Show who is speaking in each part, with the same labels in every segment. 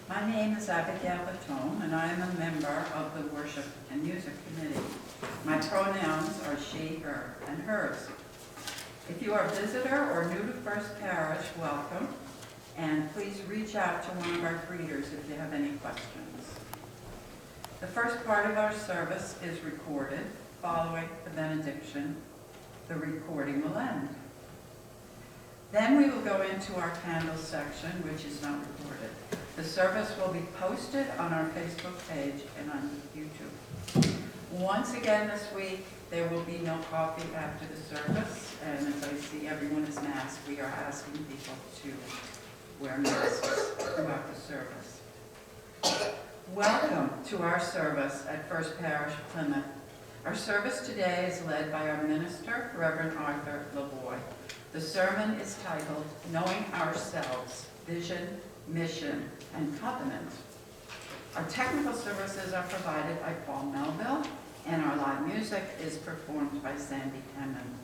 Speaker 1: My name is Abigail Bottome, and I am a member of the Worship and Music Committee. My pronouns are she, her, and hers. If you are a visitor or new to First Parish, welcome, and please reach out to one of our greeters if you have any questions. The first part of our service is recorded. Following the benediction, the recording will end. Then we will go into our candle section, which is not recorded. The service will be posted on our Facebook page and on YouTube. Once again this week, there will be no coffee after the service, and as I see everyone is masked, we are asking people to wear masks throughout the service. Welcome to our service at First Parish Plymouth. Our service today is led by our minister, Reverend Arthur Lavoie. The sermon is titled, Knowing Ourselves, Vision, Mission, and Covenant. Our technical services are provided by Paul Melville, and our live music is performed by Sandi, Hammond.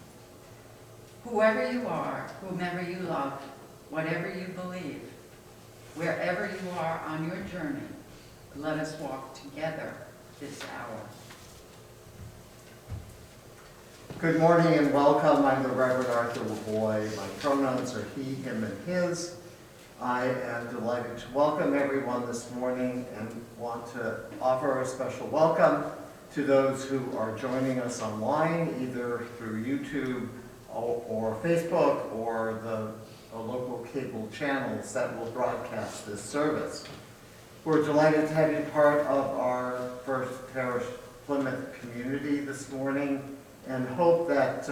Speaker 1: Whoever you are, whomever you love, whatever you believe, wherever you are on your journey, let us walk together this hour.
Speaker 2: Good morning and welcome. I'm the Reverend Arthur Lavoie. My pronouns are he, him, and his. I am delighted to welcome everyone this morning and want to offer a special welcome to those who are joining us online, either through YouTube or Facebook or the local cable channels that will broadcast this service. We're delighted to have you part of our First Parish Plymouth community this morning, and hope that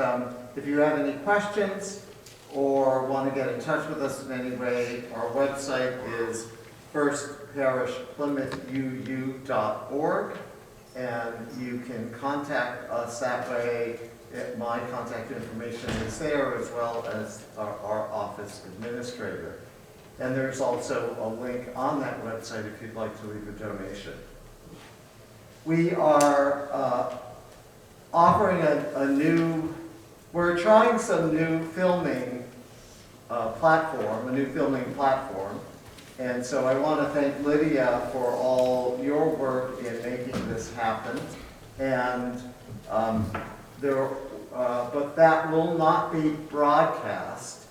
Speaker 2: if you have any questions or want to get in touch with us in any way, our website is firstparishplymouthuu.org, and you can contact us that way. My contact information is there, as well as our office administrator. And there's also a link on that website if you'd like to leave a donation. We are offering we're trying some new filming platform, and so I want to thank Lydia for all your work in making this happen. And but that will not be broadcast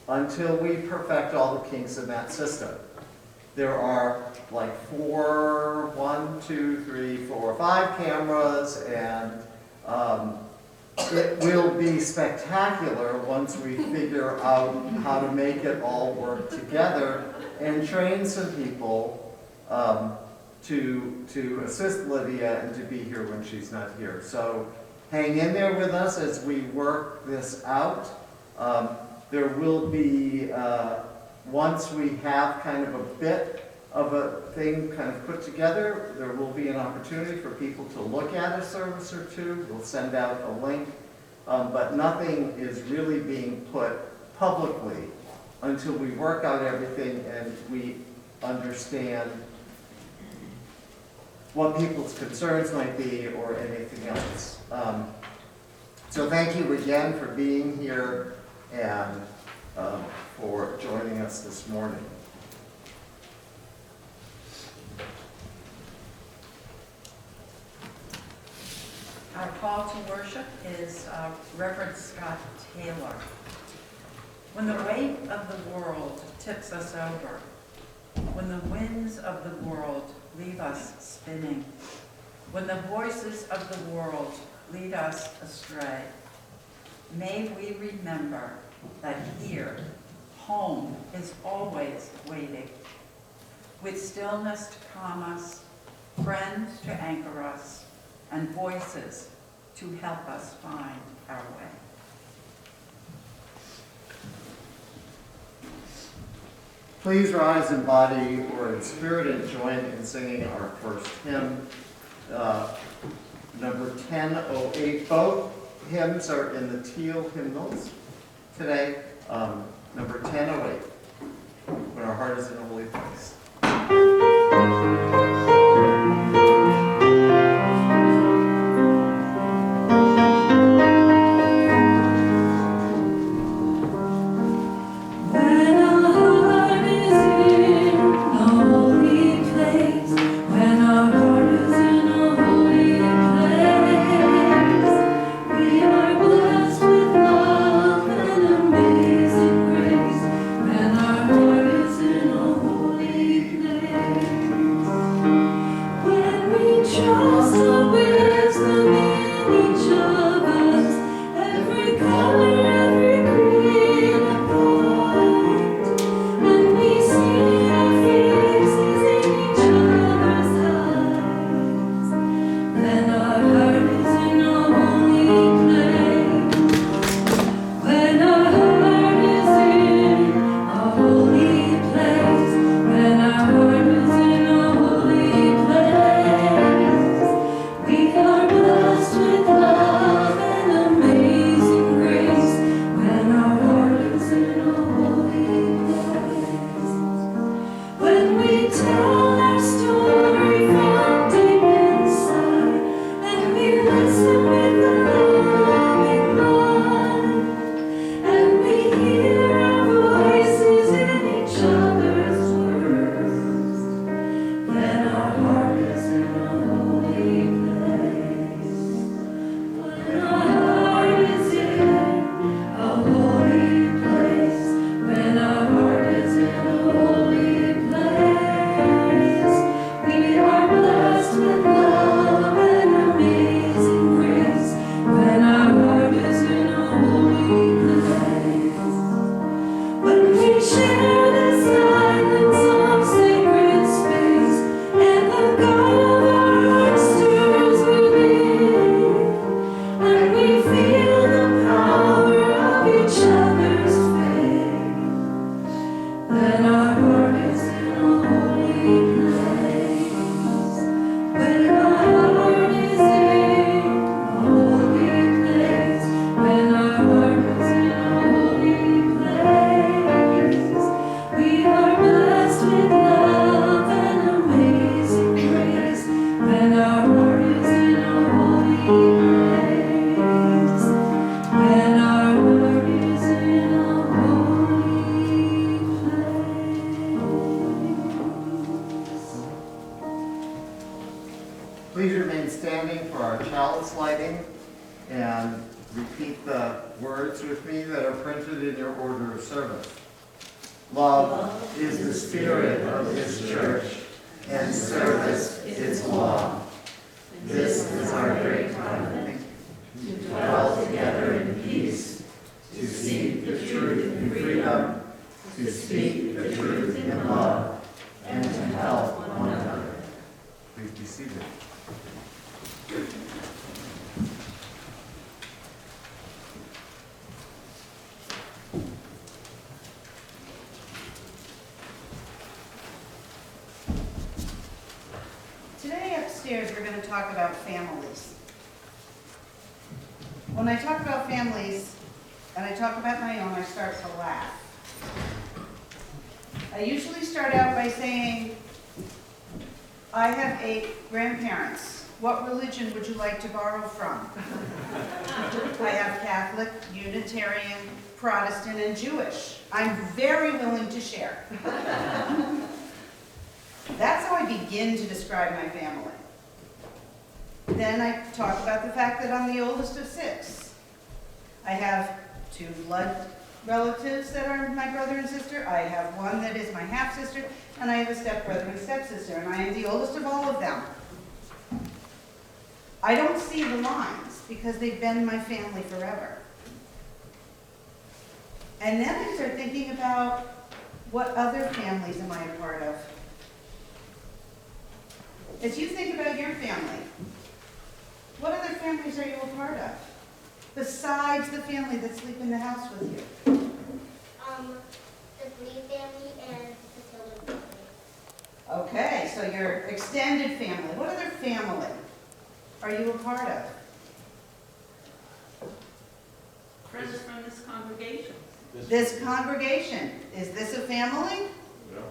Speaker 2: until we perfect all the kinks in that system. There are like 5 cameras, and it will be spectacular once we figure out how to make it all work together and train some people to assist Lydia and to be here when she's not here. So hang in there with us as we work this out. There will be, once we have kind of a bit of a thing kind of put together, there will be an opportunity for people to look at a service or two. We'll send out a link, but nothing is really being put publicly until we work out everything and we understand what people's concerns might be or anything else. So thank you again for being here and for joining us this morning.
Speaker 1: Our call to worship is Reverend Scott Taylor. When the weight of the world tips us over, when the winds of the world leave us spinning, when the voices of the world lead us astray, may we remember that here, home is always waiting, with stillness to calm us, friends to anchor us, and voices to help us find our way.
Speaker 2: Please rise in body or in spirit and join in singing our first hymn, number 1008. Both hymns are in the teal hymnals today. Number 1008, When Our Heart is in a Holy Place.
Speaker 3: When our heart is in a holy tell our story from deep inside, and we listen with a loving mind, and we hear our voices in each other's words. Then our heart is in a holy place. When our heart is in a holy place. When our heart is in a holy place. We are blessed with love and amazing grace. When our heart is in a holy place. When we share the silence of sacred space, and the God of our hearts stirs within, and we feel the power of each other's faith, then our heart is in a holy place. When our heart is in a holy place. When our heart is in a holy place. We are blessed with love and amazing grace. When our heart is in a holy place. When our heart is in a holy place.
Speaker 2: Please remain standing for our chalice lighting and repeat the words with me that are printed in your order of service. Love is the spirit of this church, and service its law. This is our great covenant, to dwell together in peace, to seek the truth in freedom, to speak the truth in love, and to help one another. Please be seated.
Speaker 4: Today upstairs, we're going to talk about families. When I talk about families, and I talk about my own, I start to laugh. I usually start out by saying, I have 8 grandparents. What religion would you like to borrow from? I have Catholic, Unitarian, Protestant, and Jewish. I'm very willing to share. That's how I begin to describe my family. Then I talk about the fact that I'm the oldest of 6. I have 2 blood relatives that are my brother and sister. I have one that is my half-sister, and I have a stepbrother and stepsister, and I am the oldest of all of them. I don't see the lines because they've been my family forever. And then I start thinking about what other families am I a part of? As you think about your family, what other families are you a part of? Besides the family that sleep in the house with you?
Speaker 5: The Bree family and the Taylor family.
Speaker 4: Okay, so your extended family. What other family are you a part of?
Speaker 1: Friends from this congregation.
Speaker 4: This congregation. Is this a family?
Speaker 6: No.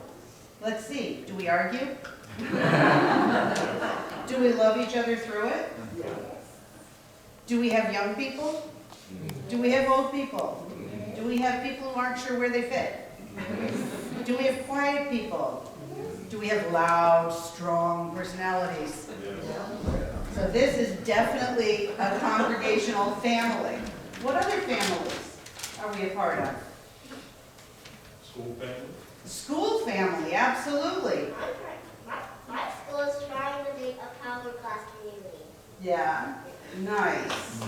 Speaker 4: Let's see. Do we argue? Do we love each other through it? Do we have young people? Do we have old people? Do we have people who aren't sure where they fit? Do we have quiet people? Do we have loud, strong personalities? So this is definitely a congregational family. What other families are we a part of?
Speaker 6: School family?
Speaker 4: School family, absolutely.
Speaker 5: My school is trying to make a power class community.
Speaker 4: Yeah, nice.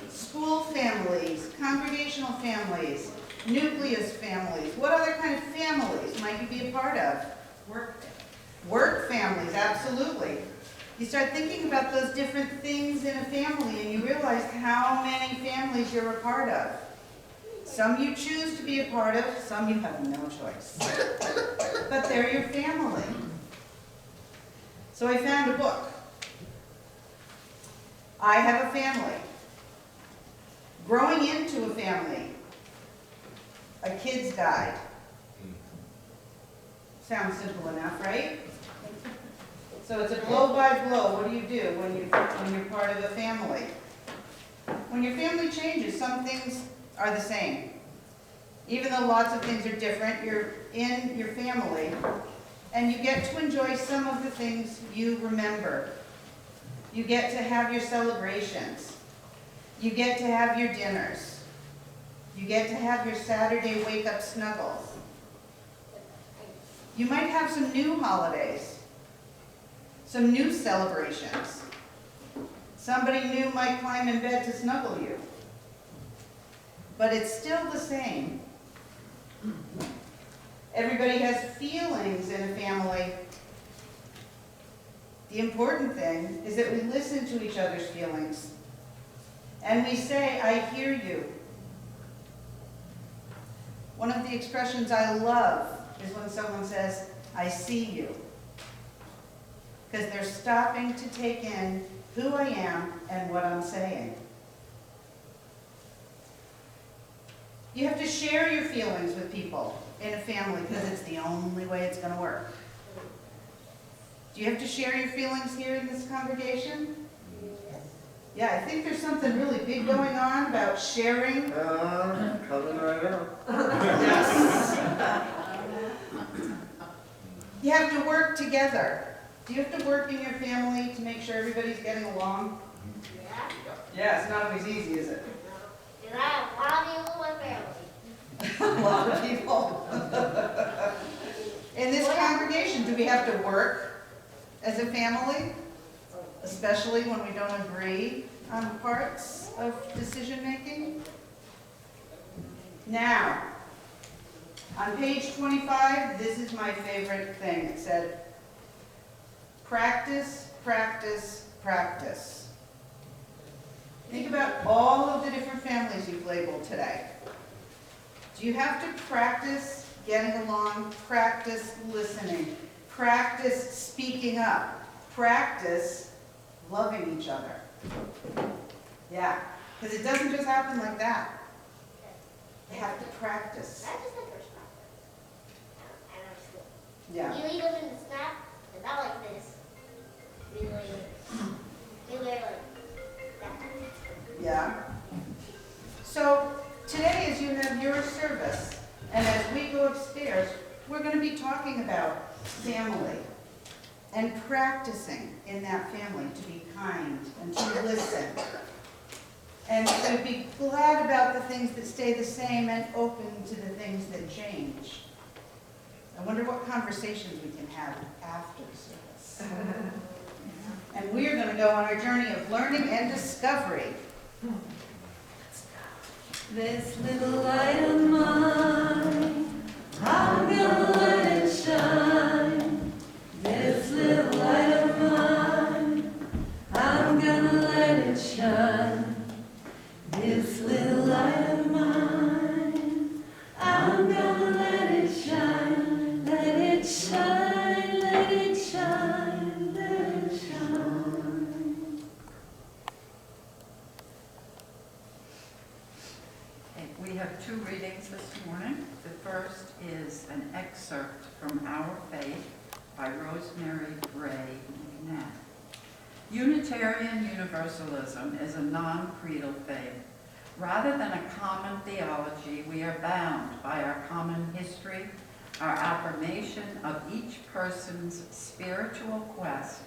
Speaker 4: School families, congregational families, nucleus families. What other kind of families might you be a part of? Work families, absolutely. You start thinking about those different things in a family and you realize how many families you're a part of. Some you choose to be a part of, some you have no choice. But they're your family. So I found a book. I Have a Family. Growing into a Family. A Kid's Guide. Sounds simple enough, right? So it's a blow by blow. What do you do when you're part of a family? When your family changes, some things are the same. Even though lots of things are different, you're in your family, and you get to enjoy some of the things you remember. You get to have your celebrations. You get to have your dinners. You get to have your Saturday wake-up snuggles. You might have some new holidays, some new celebrations. Somebody new might climb in bed to snuggle you. But it's still the same. Everybody has feelings in a family. The important thing is that we listen to each other's feelings. And we say, I hear you. One of the expressions I love is when someone says, I see you. Because they're stopping to take in who I am and what I'm saying. You have to share your feelings with people in a family because it's the only way it's going to work. Do you have to share your feelings here in this congregation? Yeah, I think there's something really big going on about sharing.
Speaker 2: Coming right up.
Speaker 4: Yes. You have to work together. Do you have to work in your family to make sure everybody's getting along?
Speaker 5: Yeah.
Speaker 4: Yeah, it's not always easy, is it?
Speaker 5: Because I have a lot of people in my family.
Speaker 4: A lot of people. In this congregation, do we have to work as a family? Especially when we don't agree on parts of decision-making? Now, on page 25, this is my favorite thing. It said, practice, practice, practice. Think about all of the different families you've labeled today. Do you have to practice getting along, practice listening, practice speaking up, practice loving each other? Yeah, because it doesn't just happen like that. You have to practice.
Speaker 5: I just like first practice. I know school.
Speaker 4: Yeah.
Speaker 5: You lead them in the snap, and not like this. We wear like that.
Speaker 4: Yeah. So today, as you have your service, and as we go upstairs, we're going to be talking about family and practicing in that family to be kind and to listen and to be glad about the things that stay the same and open to the things that change. I wonder what conversations we can have after the service. And we're going to go on our journey of learning and discovery.
Speaker 3: This little light of mine, I'm gonna let it shine. This little light of mine, I'm gonna let it shine. This little light of mine, I'm gonna let it shine. Let it shine, let it shine, let it shine.
Speaker 1: Okay, we have two readings this morning. The first is an excerpt from Our Faith by Rosemary Gray McNabb. Unitarian Universalism is a non-creedal faith. Rather than a common theology, we are bound by our common history, our affirmation of each person's spiritual quest,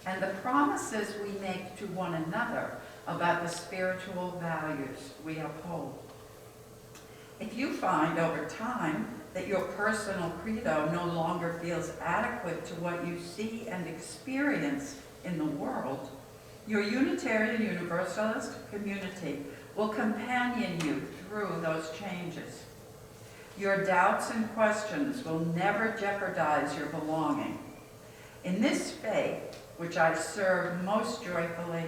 Speaker 1: and the promises we make to one another about the spiritual values we uphold. If you find over time that your personal credo no longer feels adequate to what you see and experience in the world, your Unitarian Universalist community will companion you through those changes. Your doubts and questions will never jeopardize your belonging. In this faith, which I serve most joyfully,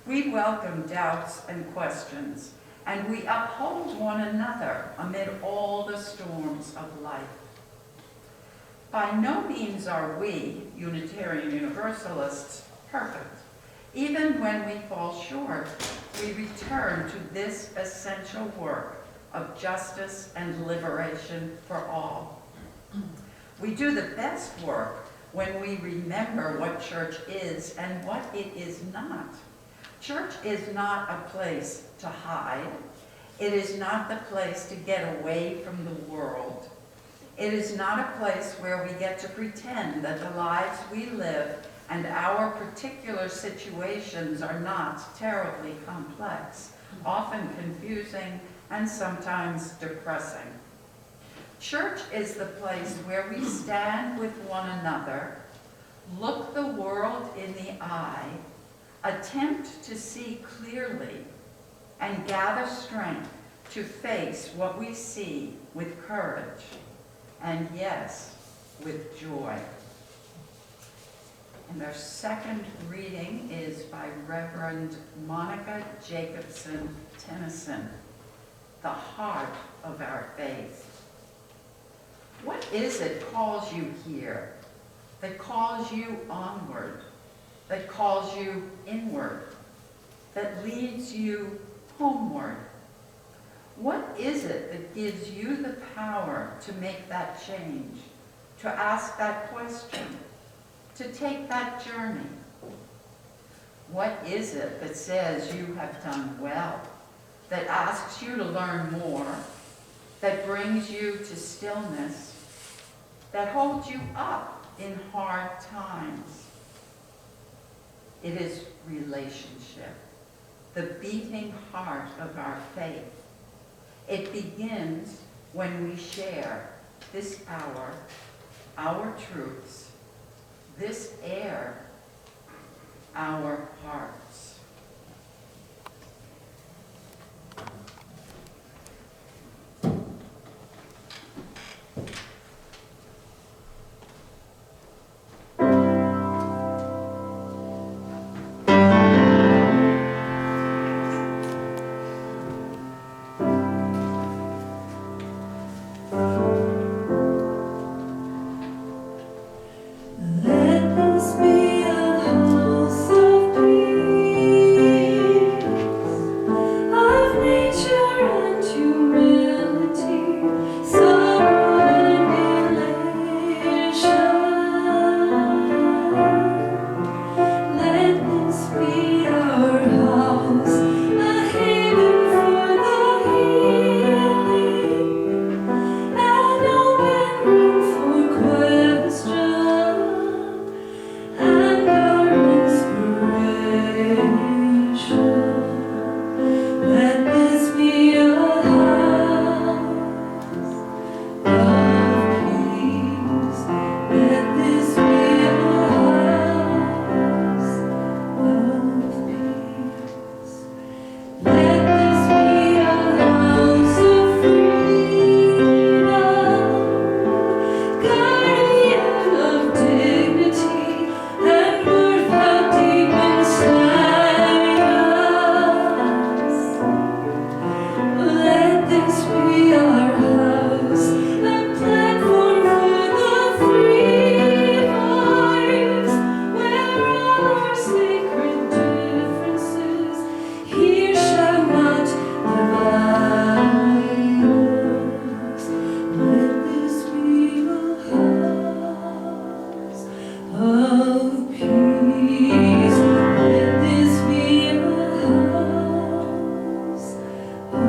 Speaker 1: we welcome doubts and questions, and we uphold one another amid all the storms of life. By no means are we, Unitarian Universalists, perfect. Even when we fall short, we return to this essential work of justice and liberation for all. We do the best work when we remember what church is and what it is not. Church is not a place to hide. It is not the place to get away from the world. It is not a place where we get to pretend that the lives we live and our particular situations are not terribly complex, often confusing, and sometimes depressing. Church is the place where we stand with one another, look the world in the eye, attempt to see clearly, and gather strength to face what we see with courage, and yes, with joy. And our second reading is by Reverend Monica Jacobson Tennyson, The Heart of Our Faith. What is it calls you here, that calls you onward, that calls you inward, that leads you homeward? What is it that gives you the power to make that change, to ask that question, to take that journey? What is it that says you have done well, that asks you to learn more, that brings you to stillness, that holds you up in hard times? It is relationship, the beating heart of our faith. It begins when we share this hour, our truths, this air, our hearts.
Speaker 3: Let this be a house of peace, of nature and humility, sorrow and elation. Let this be our house, a haven for the healing, an open room for question and our inspiration. Let this be a house of peace. Let this be a house of peace. Let this be a house of freedom, guardian of dignity and worth how deep inside us. Let this be our house, a platform for the free voice, where all our sacred differences here shall not divide us. Let this be a house of peace. Let this be a house of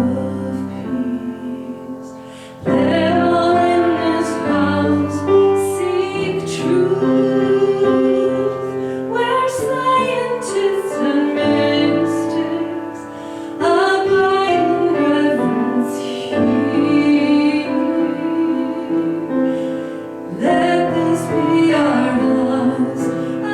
Speaker 3: peace. Let all in this house seek truth, where scientists and mystics abide in reverence here. Let this be our house, a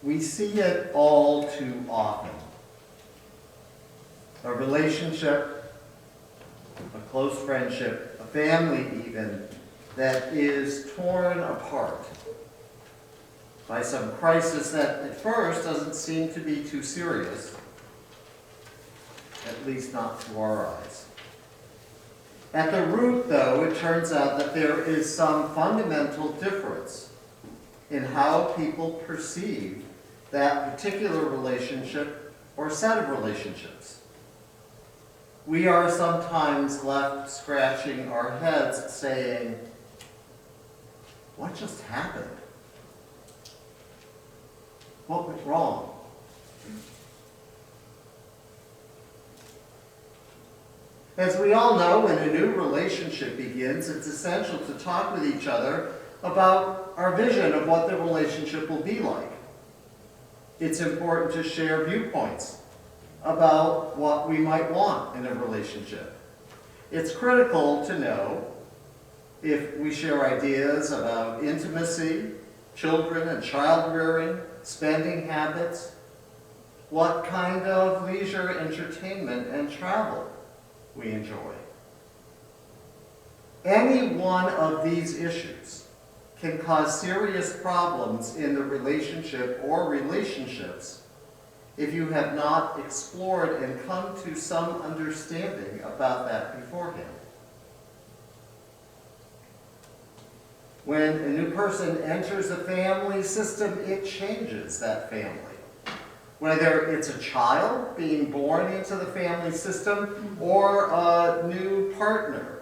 Speaker 2: we see it all too often. A relationship, a close friendship, a family even, that is torn apart by some crisis that at first doesn't seem to be too serious, at least not to our eyes. At the root, though, it turns out that there is some fundamental difference in how people perceive that particular relationship or set of relationships. We are sometimes left scratching our heads saying, what just happened? What went wrong? As we all know, when a new relationship begins, it's essential to talk with each other about our vision of what the relationship will be like. It's important to share viewpoints about what we might want in a relationship. It's critical to know if we share ideas about intimacy, children and child rearing, spending habits, what kind of leisure, entertainment, and travel we enjoy. Any one of these issues can cause serious problems in the relationship or relationships if you have not explored and come to some understanding about that beforehand. When a new person enters a family system, it changes that family. Whether it's a child being born into the family system or a new partner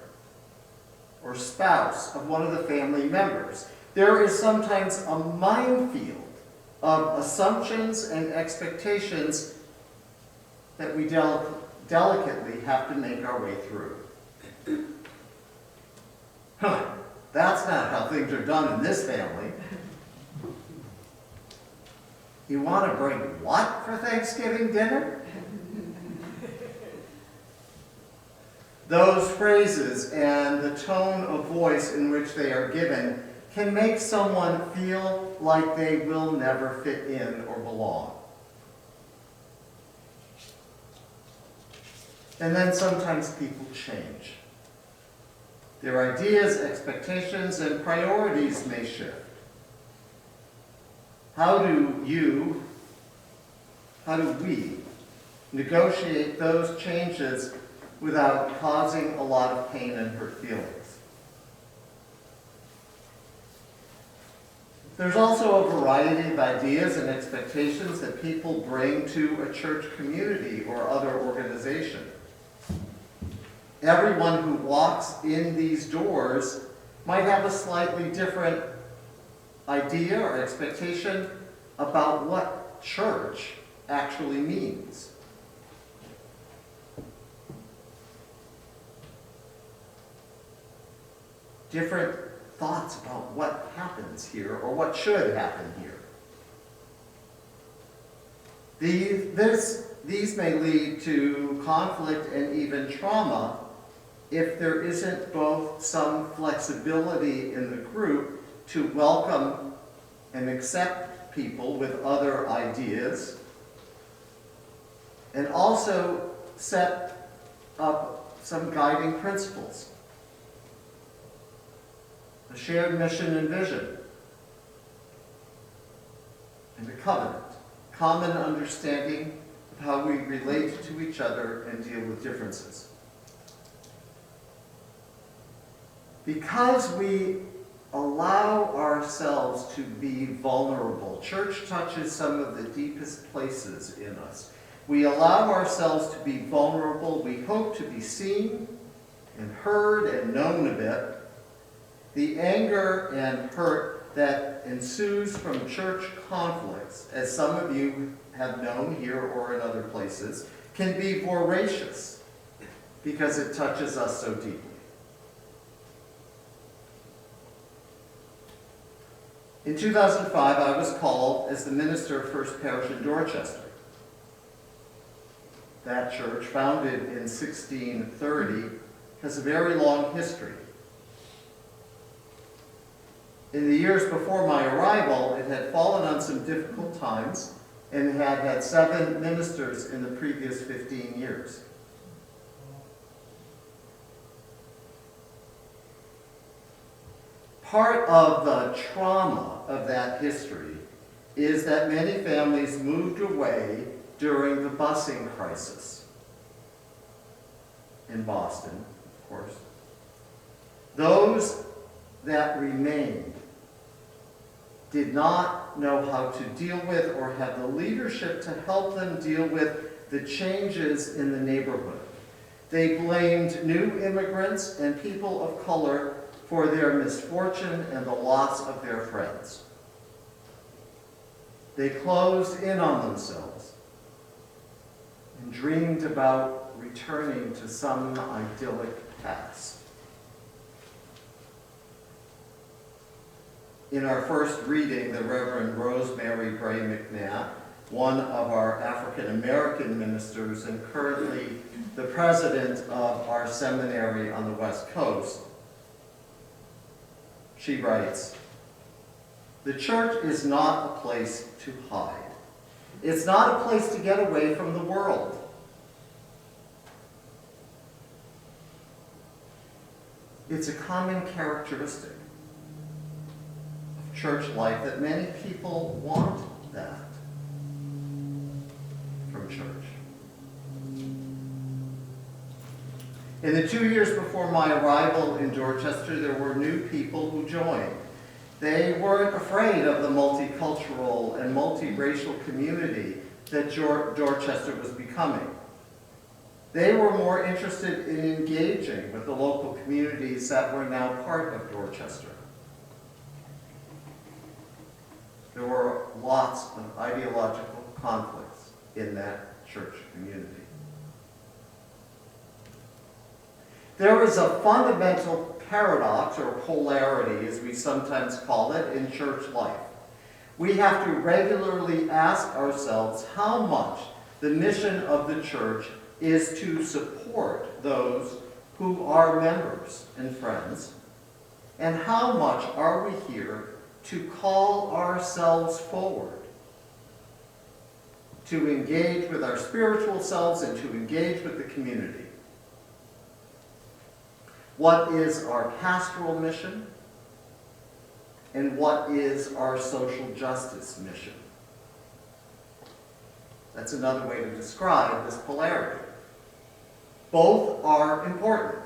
Speaker 2: or spouse of one of the family members, there is sometimes a minefield of assumptions and expectations that we delicately have to make our way through. That's not how things are done in this family. You want to bring what for Thanksgiving dinner? Those phrases and the tone of voice in which they are given can make someone feel like they will never fit in or belong. And then sometimes people change. Their ideas, expectations, and priorities may shift. How do we negotiate those changes without causing a lot of pain and hurt feelings? There's also a variety of ideas and expectations that people bring to a church community or other organization. Everyone who walks in these doors might have a slightly different idea or expectation about what church actually means. Different thoughts about what happens here or what should happen here. These may lead to conflict and even trauma if there isn't both some flexibility in the group to welcome and accept people with other ideas, and also set up some guiding principles. A shared mission and vision, and a covenant, common understanding of how we relate to each other and deal with differences. Because we allow ourselves to be vulnerable, church touches some of the deepest places in us. We allow ourselves to be vulnerable. We hope to be seen and heard and known a bit. The anger and hurt that ensues from church conflicts, as some of you have known here or in other places, can be voracious because it touches us so deeply. In 2005, I was called as the minister of First Parish in Dorchester. That church, founded in 1630, has a very long history. In the years before my arrival, it had fallen on some difficult times and had had 7 ministers in the previous 15 years. Part of the trauma of that history is that many families moved away during the busing crisis in Boston, of course. Those that remained did not know how to deal with or have the leadership to help them deal with the changes in the neighborhood. They blamed new immigrants and people of color for their misfortune and the loss of their friends. They closed in on themselves and dreamed about returning to some idyllic past. In our first reading, the Reverend Rosemary Bray McNabb, one of our African American ministers and currently the president of our seminary on the West Coast, she writes, "The church is not a place to hide. It's not a place to get away from the world. It's a common characteristic of church life that many people want that from church." In the 2 years before my arrival in Dorchester, there were new people who joined. They weren't afraid of the multicultural and multiracial community that Dorchester was becoming. They were more interested in engaging with the local communities that were now part of Dorchester. There were lots of ideological conflicts in that church community. There was a fundamental paradox, or polarity as we sometimes call it, in church life. We have to regularly ask ourselves how much the mission of the church is to support those who are members and friends, and how much are we here to call ourselves forward, to engage with our spiritual selves and to engage with the community. What is our pastoral mission? And what is our social justice mission? That's another way to describe this polarity. Both are important.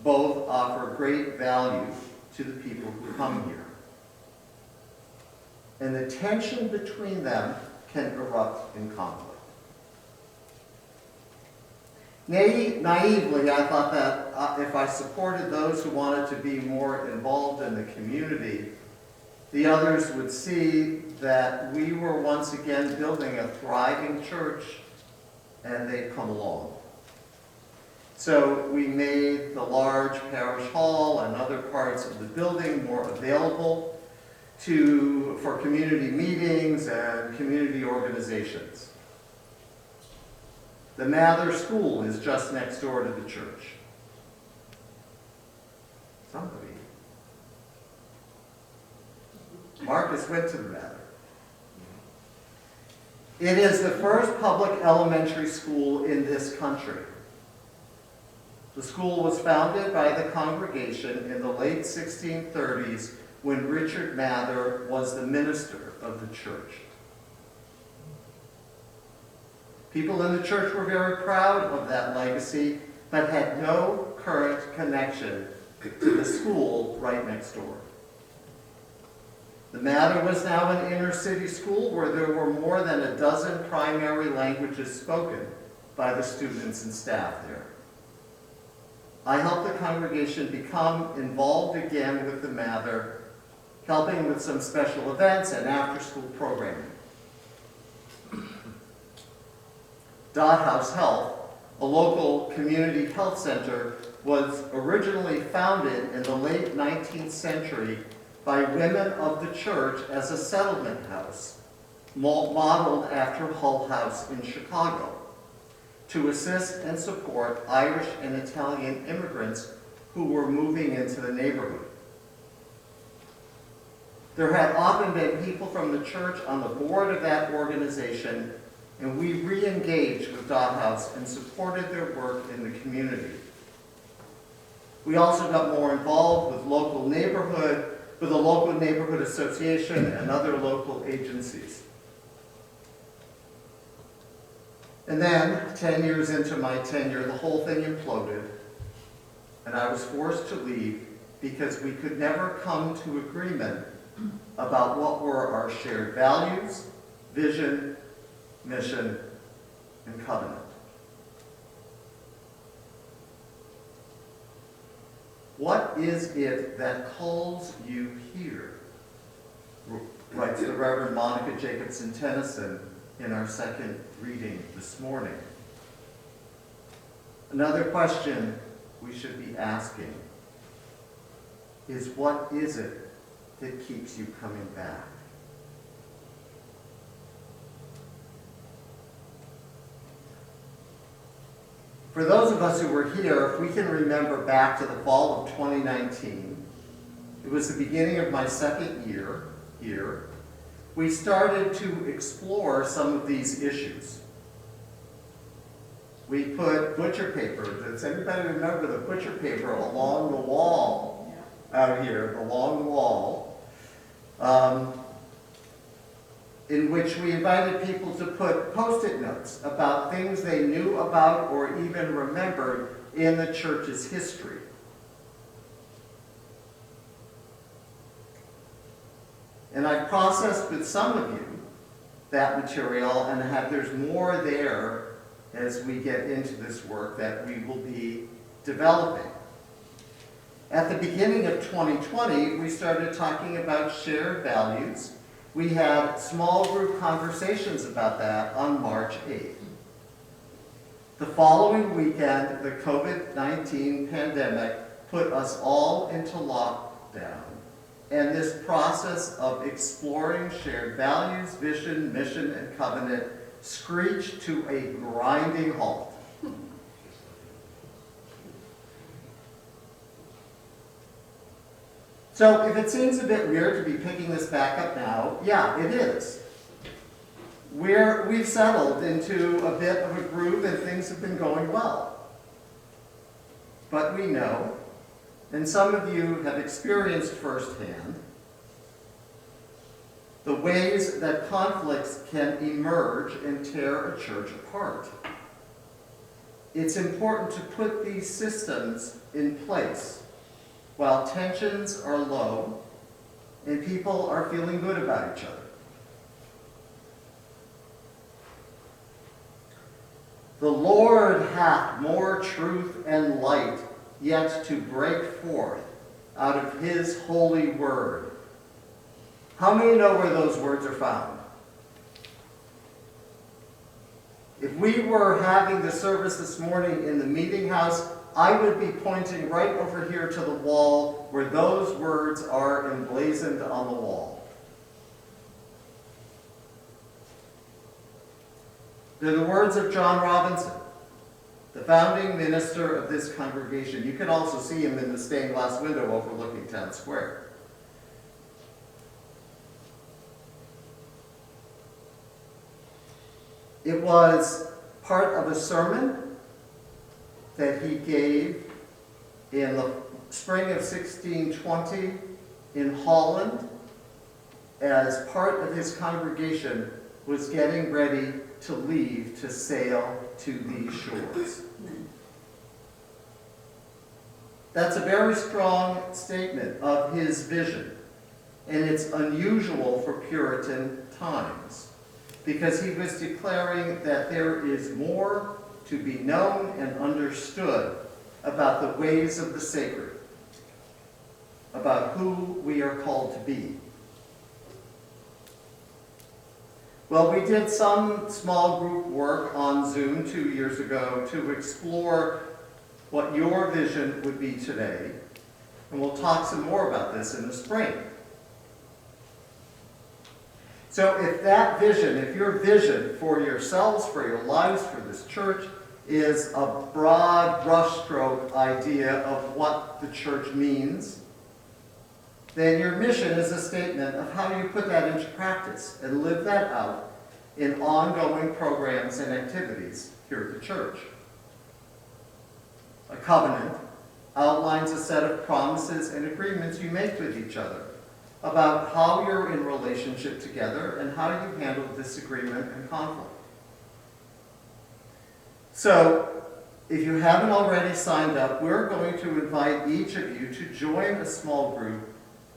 Speaker 2: Both offer great value to the people who come here. And the tension between them can erupt in conflict. Naively, I thought that if I supported those who wanted to be more involved in the community, the others would see that we were once again building a thriving church, and they'd come along. So we made the large parish hall and other parts of the building more available for community meetings and community organizations. The Mather School is just next door to the church. Somebody. Marcus went to the Mather. It is the first public elementary school in this country. The school was founded by the congregation in the late 1630s when Richard Mather was the minister of the church. People in the church were very proud of that legacy, but had no current connection to the school right next door. The Mather was now an inner city school where there were more than a dozen primary languages spoken by the students and staff there. I helped the congregation become involved again with the Mather, helping with some special events and after-school programming. Dot House Health, a local community health center, was originally founded in the late 19th century by women of the church as a settlement house, modeled after Hull House in Chicago, to assist and support Irish and Italian immigrants who were moving into the neighborhood. There had often been people from the church on the board of that organization, and we re-engaged with Dot House and supported their work in the community. We also got more involved with the local neighborhood association and other local agencies. And then, 10 years into my tenure, the whole thing imploded, and I was forced to leave because we could never come to agreement about what were our shared values, vision, mission, and covenant. What is it that calls you here? Writes the Reverend Monica Jacobson Tennyson in our second reading this morning. Another question we should be asking is, what is it that keeps you coming back? For those of us who were here, if we can remember back to the fall of 2019, it was the beginning of my second year here, we started to explore some of these issues. We put butcher paper, does anybody remember the butcher paper along the wall out here, along the wall, in which we invited people to put Post-it notes about things they knew about or even remembered in the church's history. And I've processed with some of you that material, and there's more there as we get into this work that we will be developing. At the beginning of 2020, we started talking about shared values. We had small group conversations about that on March 8th. The following weekend, the COVID-19 pandemic put us all into lockdown, and this process of exploring shared values, vision, mission, and covenant screeched to a grinding halt. So if it seems a bit weird to be picking this back up now, yeah, it is. We've settled into a bit of a groove and things have been going well. But we know, and some of you have experienced firsthand, the ways that conflicts can emerge and tear a church apart. It's important to put these systems in place while tensions are low and people are feeling good about each other. The Lord hath more truth and light yet to break forth out of his holy word. How many know where those words are found? If we were having the service this morning in the meeting house, I would be pointing right over here to the wall where those words are emblazoned on the wall. They're the words of John Robinson, the founding minister of this congregation. You can also see him in the stained glass window overlooking Town Square. It was part of a sermon that he gave in the spring of 1620 in Holland as part of his congregation was getting ready to leave to sail to these shores. That's a very strong statement of his vision, and it's unusual for Puritan times because he was declaring that there is more to be known and understood about the ways of the sacred, about who we are called to be. Well, we did some small group work on Zoom 2 years ago to explore what your vision would be today, and we'll talk some more about this in the spring. So if that vision, if your vision for yourselves, for your lives, for this church, is a broad brushstroke idea of what the church means, then your mission is a statement of how you put that into practice and live that out in ongoing programs and activities here at the church. A covenant outlines a set of promises and agreements you make with each other about how you're in relationship together and how you handle disagreement and conflict. So, if you haven't already signed up, we're going to invite each of you to join a small group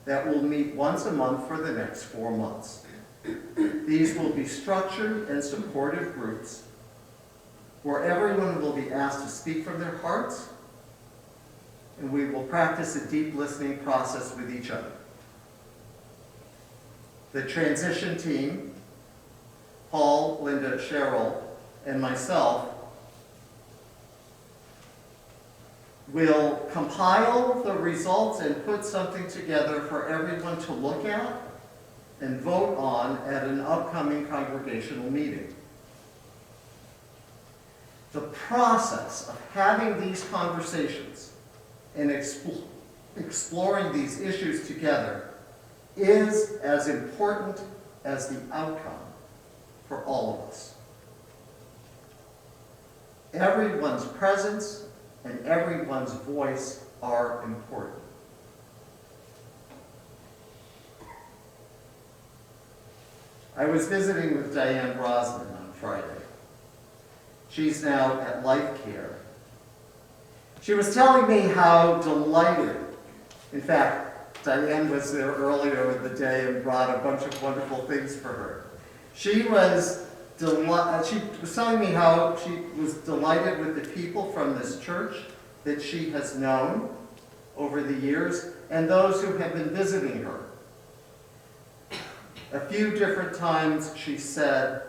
Speaker 2: that will meet once a month for the next 4 months. These will be structured and supportive groups where everyone will be asked to speak from their hearts, and we will practice a deep listening process with each other. The transition team, Paul, Linda, Cheryl, and myself, will compile the results and put something together for everyone to look at and vote on at an upcoming congregational meeting. The process of having these conversations and exploring these issues together is as important as the outcome for all of us. Everyone's presence and everyone's voice are important. I was visiting with Diane Brosnan on Friday. She's now at Life Care. She was telling me how delighted, in fact, Diane was there earlier in the day and brought a bunch of wonderful things for her. She was telling me how she was delighted with the people from this church that she has known over the years and those who have been visiting her. A few different times she said,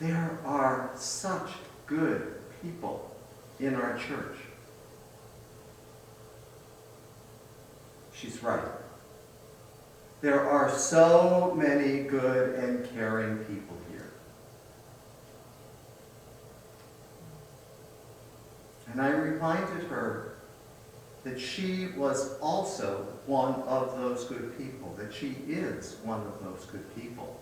Speaker 2: "There are such good people in our church." She's right. There are so many good and caring people here. And I reminded her that she was also one of those good people, that she is one of those good people.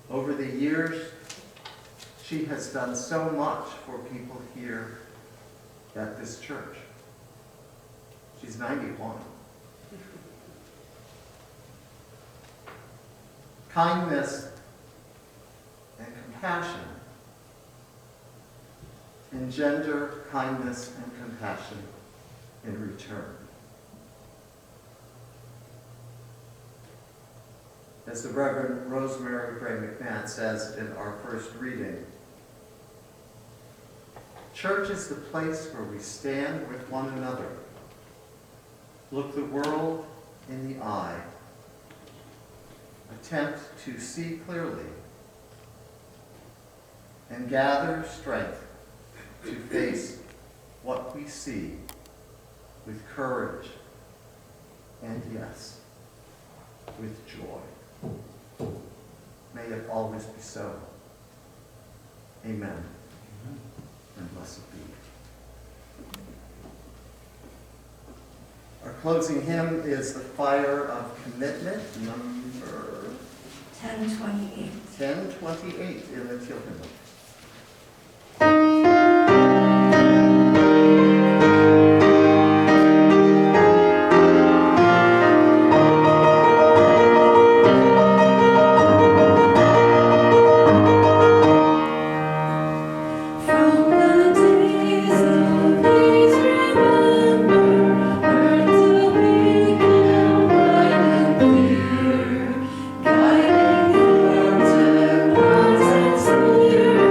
Speaker 2: Over the years, she has done so much for people here at this church. She's 91. Kindness and compassion engender kindness and compassion in return. As the Reverend Rosemary Gray McMahon says in our first reading, church is the place where we stand with one another, look the world in the eye, attempt to see clearly, and gather strength to face what we see with courage and, yes, with joy. May it always be so. Amen. And blessed be. Our closing hymn is The Fire of Commitment, number
Speaker 3: 1028.
Speaker 2: 1028 in the Teal Hymnal.
Speaker 3: Guiding your hearts and souls.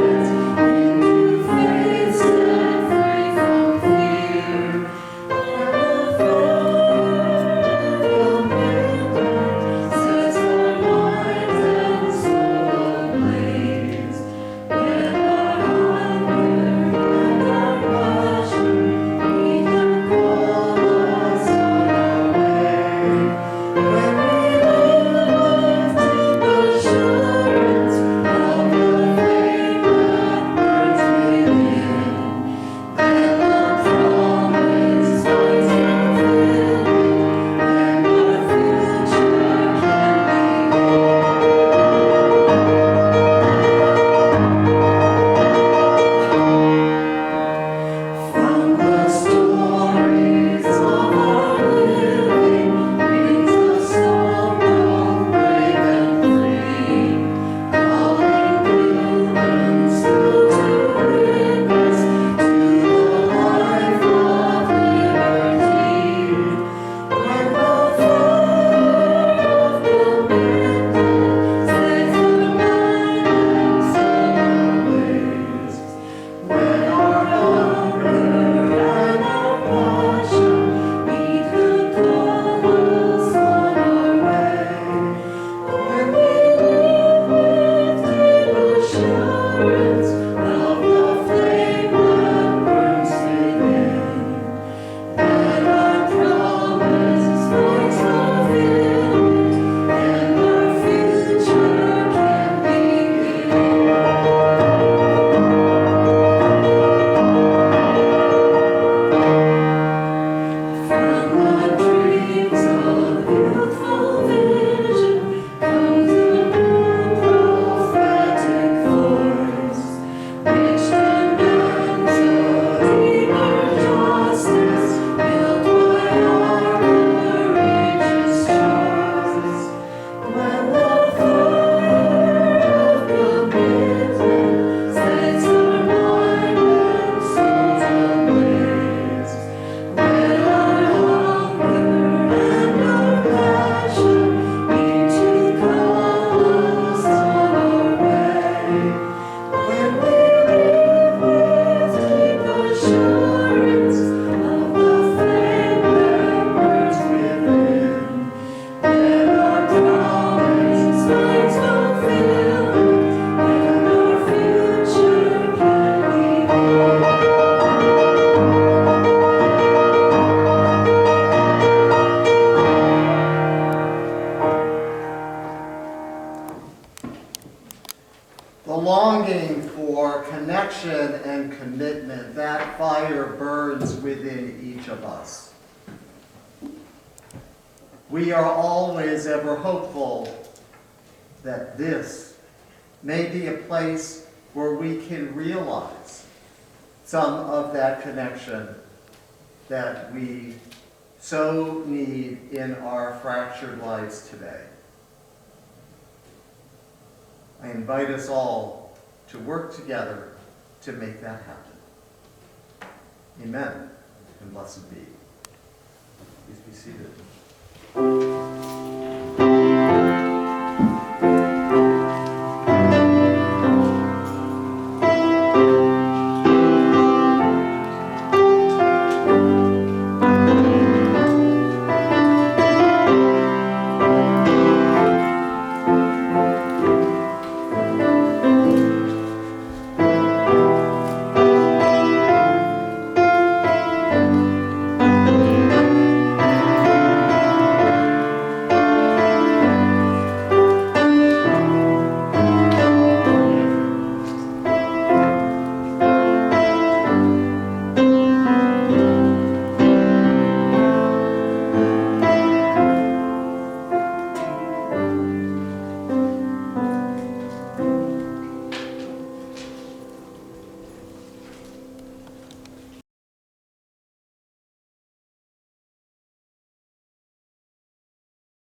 Speaker 2: The longing for connection and commitment, that fire burns within each of us. We are always ever hopeful that this may be a place where we can realize some of that connection that we so need in our fractured lives today. I invite us all to work together to make that happen. Amen, and blessed be. Please be seated.